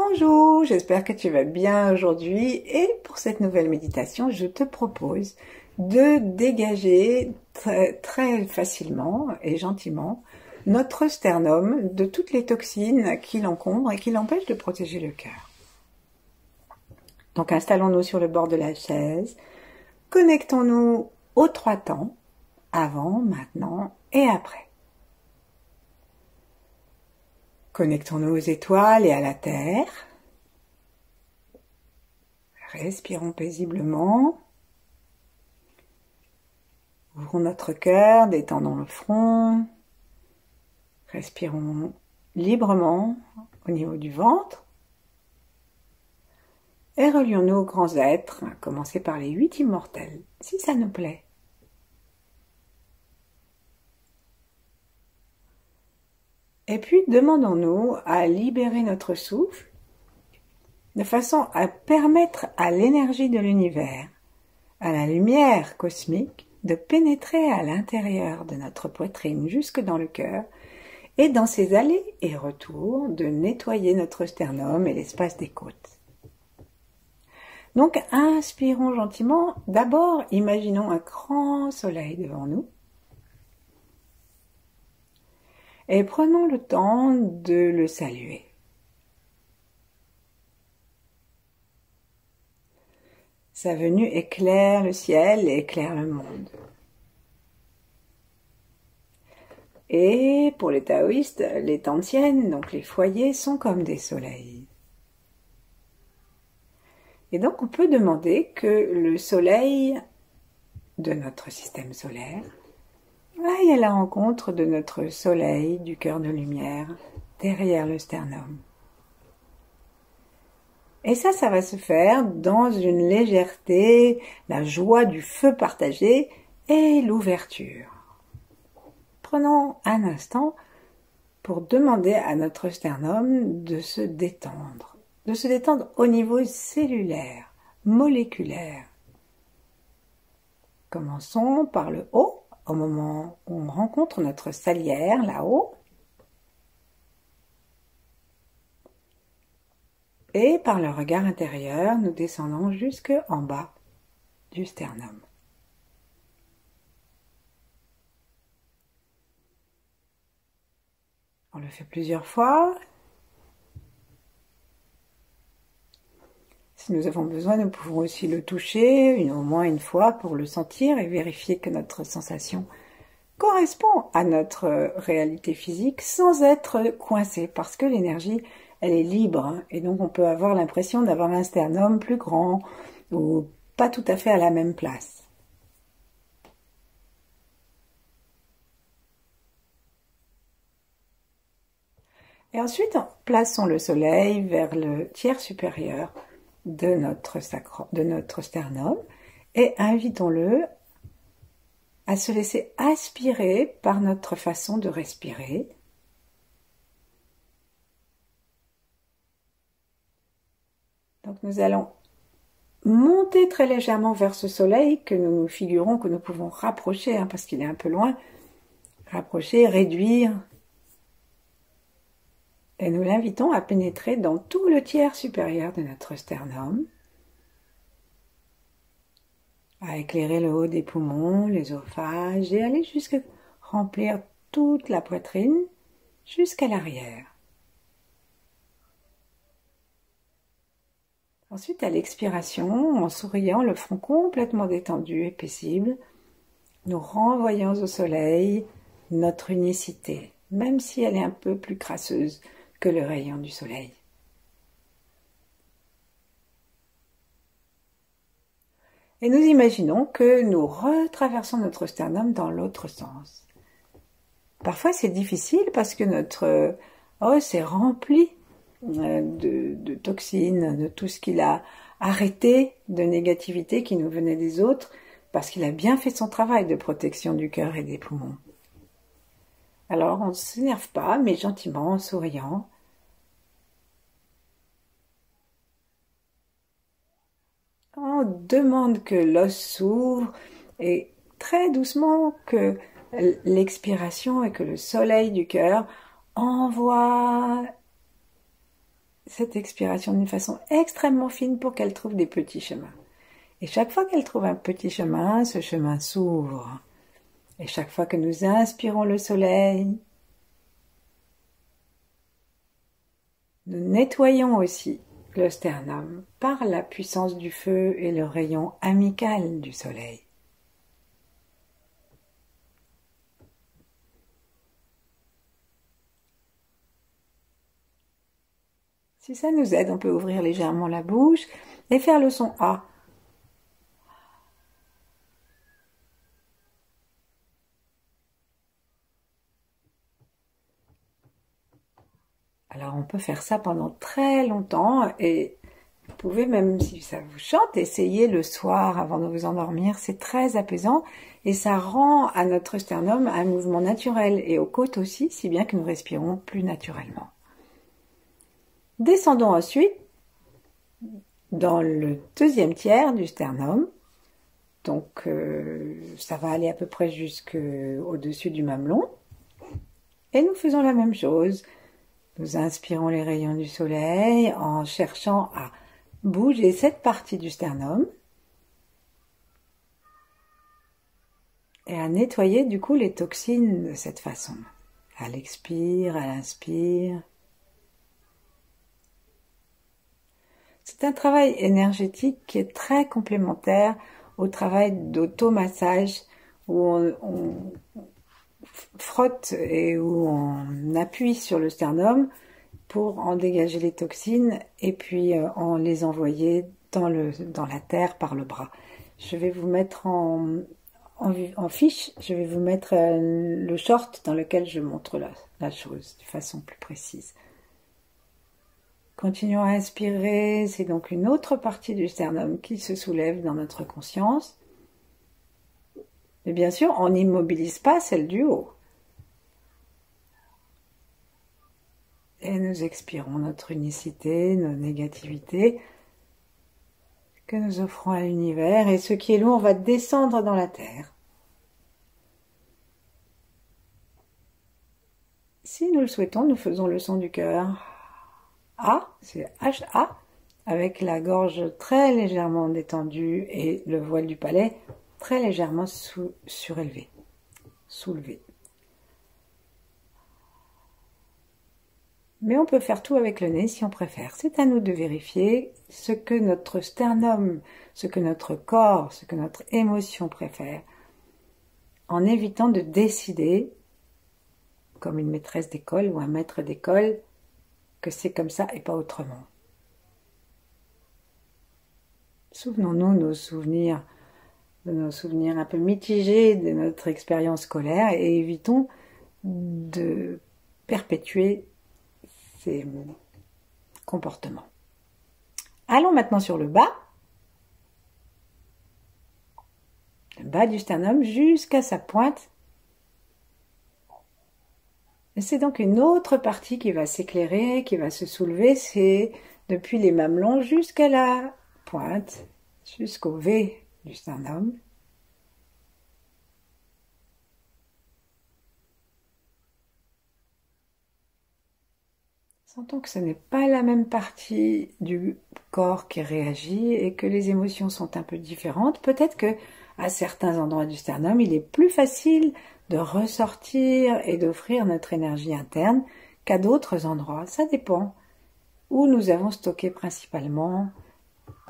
Bonjour, j'espère que tu vas bien aujourd'hui et pour cette nouvelle méditation, je te propose de dégager très facilement et gentiment notre sternum de toutes les toxines qui l'encombrent et qui l'empêchent de protéger le cœur. Donc installons-nous sur le bord de la chaise, connectons-nous aux trois temps, avant, maintenant et après. Connectons-nous aux étoiles et à la terre. Respirons paisiblement. Ouvrons notre cœur, détendons le front. Respirons librement au niveau du ventre. Et relions-nous aux grands êtres, à commencer par les 8 immortels, si ça nous plaît. Et puis demandons-nous à libérer notre souffle de façon à permettre à l'énergie de l'univers, à la lumière cosmique, de pénétrer à l'intérieur de notre poitrine jusque dans le cœur et dans ces allées et retours de nettoyer notre sternum et l'espace des côtes. Donc inspirons gentiment, d'abord imaginons un grand soleil devant nous et prenons le temps de le saluer. Sa venue éclaire le ciel et éclaire le monde. Et pour les taoïstes, les tantiènes, donc les foyers, sont comme des soleils. Et donc on peut demander que le soleil de notre système solaire aille à la rencontre de notre soleil du cœur de lumière derrière le sternum. Et ça va se faire dans une légèreté, la joie du feu partagé et l'ouverture. Prenons un instant pour demander à notre sternum de se détendre au niveau cellulaire, moléculaire. Commençons par le haut, au moment où on rencontre notre salière, là-haut. Et par le regard intérieur, nous descendons jusqu'en bas du sternum. On le fait plusieurs fois. Si nous avons besoin, nous pouvons aussi le toucher au moins une fois pour le sentir et vérifier que notre sensation correspond à notre réalité physique sans être coincé parce que l'énergie elle est libre et donc on peut avoir l'impression d'avoir un sternum plus grand ou pas tout à fait à la même place. Et ensuite, plaçons le soleil vers le tiers supérieur de notre sternum et invitons-le à se laisser aspirer par notre façon de respirer. Donc nous allons monter très légèrement vers ce soleil que nous nous figurons que nous pouvons rapprocher, parce qu'il est un peu loin. Rapprocher, réduire. Et nous l'invitons à pénétrer dans tout le tiers supérieur de notre sternum, à éclairer le haut des poumons, l'œsophage et aller jusqu'à remplir toute la poitrine jusqu'à l'arrière. Ensuite, à l'expiration, en souriant, le front complètement détendu et paisible, nous renvoyons au soleil notre unicité, même si elle est un peu plus crasseuse que le rayon du soleil. Et nous imaginons que nous retraversons notre sternum dans l'autre sens. Parfois c'est difficile parce que notre os est rempli de toxines, de tout ce qu'il a arrêté de négativité qui nous venait des autres, parce qu'il a bien fait son travail de protection du cœur et des poumons. Alors on ne s'énerve pas, mais gentiment, en souriant. On demande que l'os s'ouvre et très doucement que l'expiration et que le soleil du cœur envoie cette expiration d'une façon extrêmement fine pour qu'elle trouve des petits chemins. Et chaque fois qu'elle trouve un petit chemin, ce chemin s'ouvre. Et chaque fois que nous inspirons le soleil, nous nettoyons aussi le sternum par la puissance du feu et le rayon amical du soleil. Si ça nous aide, on peut ouvrir légèrement la bouche et faire le son A. Alors on peut faire ça pendant très longtemps et vous pouvez même, si ça vous chante, essayer le soir avant de vous endormir. C'est très apaisant et ça rend à notre sternum un mouvement naturel et aux côtes aussi, si bien que nous respirons plus naturellement. Descendons ensuite dans le deuxième tiers du sternum. Donc ça va aller à peu près jusqu'au-dessus du mamelon. Et nous faisons la même chose. Nous inspirons les rayons du soleil en cherchant à bouger cette partie du sternum et à nettoyer du coup les toxines de cette façon. À l'expire, à l'inspire. C'est un travail énergétique qui est très complémentaire au travail d'automassage où on frotte et où on appuie sur le sternum pour en dégager les toxines et puis en les envoyer dans la terre par le bras. Je vais vous mettre en fiche, je vais vous mettre le short dans lequel je montre la chose de façon plus précise. Continuons à inspirer, c'est donc une autre partie du sternum qui se soulève dans notre conscience. Et bien sûr, on n'immobilise pas celle du haut. Et nous expirons notre unicité, nos négativités que nous offrons à l'univers. Et ce qui est lourd va descendre dans la terre. Si nous le souhaitons, nous faisons le son du cœur. A, c'est H-A, avec la gorge très légèrement détendue et le voile du palais très légèrement surélevé, soulevé. Mais on peut faire tout avec le nez si on préfère. C'est à nous de vérifier ce que notre sternum, ce que notre corps, ce que notre émotion préfère, en évitant de décider, comme une maîtresse d'école ou un maître d'école, que c'est comme ça et pas autrement. Souvenons-nous de nos souvenirs un peu mitigés de notre expérience scolaire et évitons de perpétuer ces comportements. Allons maintenant sur le bas du sternum jusqu'à sa pointe. Et c'est donc une autre partie qui va s'éclairer, qui va se soulever, c'est depuis les mamelons jusqu'à la pointe, jusqu'au V du sternum. Sentons que ce n'est pas la même partie du corps qui réagit et que les émotions sont un peu différentes. Peut-être que à certains endroits du sternum, il est plus facile de ressortir et d'offrir notre énergie interne qu'à d'autres endroits. Ça dépend où nous avons stocké principalement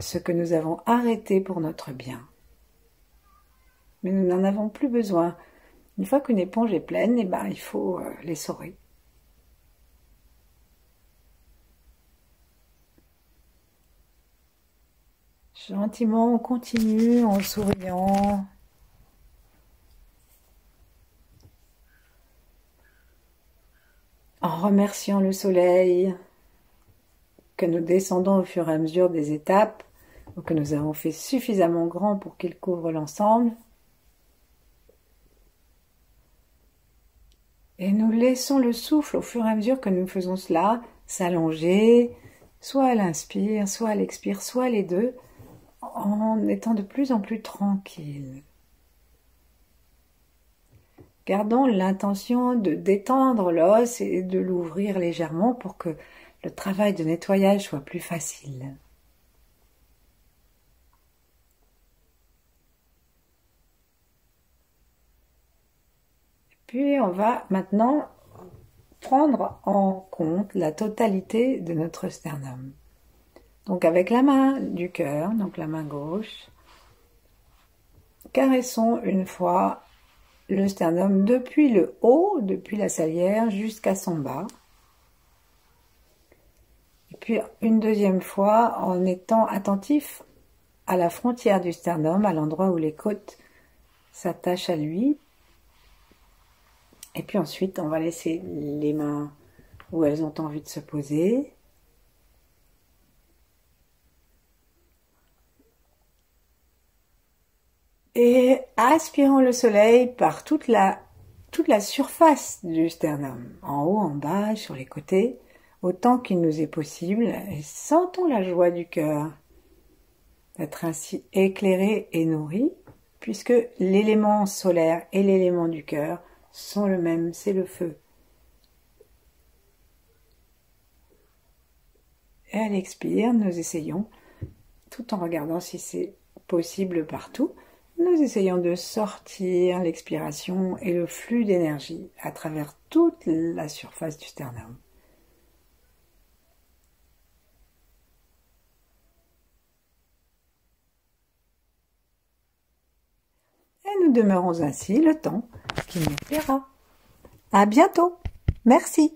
ce que nous avons arrêté pour notre bien. Mais nous n'en avons plus besoin. Une fois qu'une éponge est pleine, il faut l'essorer. Gentiment, on continue en souriant. En remerciant le soleil, que nous descendons au fur et à mesure des étapes, ou que nous avons fait suffisamment grand pour qu'il couvre l'ensemble. Et nous laissons le souffle au fur et à mesure que nous faisons cela s'allonger, soit à l'inspire, soit à l'expire, soit les deux, en étant de plus en plus tranquille. Gardons l'intention de détendre l'os et de l'ouvrir légèrement pour que le travail de nettoyage soit plus facile. Puis on va maintenant prendre en compte la totalité de notre sternum. Donc avec la main du cœur, donc la main gauche, caressons une fois le sternum depuis le haut, depuis la salière jusqu'à son bas. Et puis une deuxième fois en étant attentif à la frontière du sternum, à l'endroit où les côtes s'attachent à lui. Et puis ensuite, on va laisser les mains où elles ont envie de se poser. Et aspirons le soleil par toute la surface du sternum, en haut, en bas, sur les côtés, autant qu'il nous est possible. Et sentons la joie du cœur d'être ainsi éclairé et nourri, puisque l'élément solaire et l'élément du cœur sont le même, c'est le feu. Et à l'expire, nous essayons, tout en regardant si c'est possible partout, nous essayons de sortir l'expiration et le flux d'énergie à travers toute la surface du sternum. Et nous demeurons ainsi le temps qui nous plaira. À bientôt. Merci.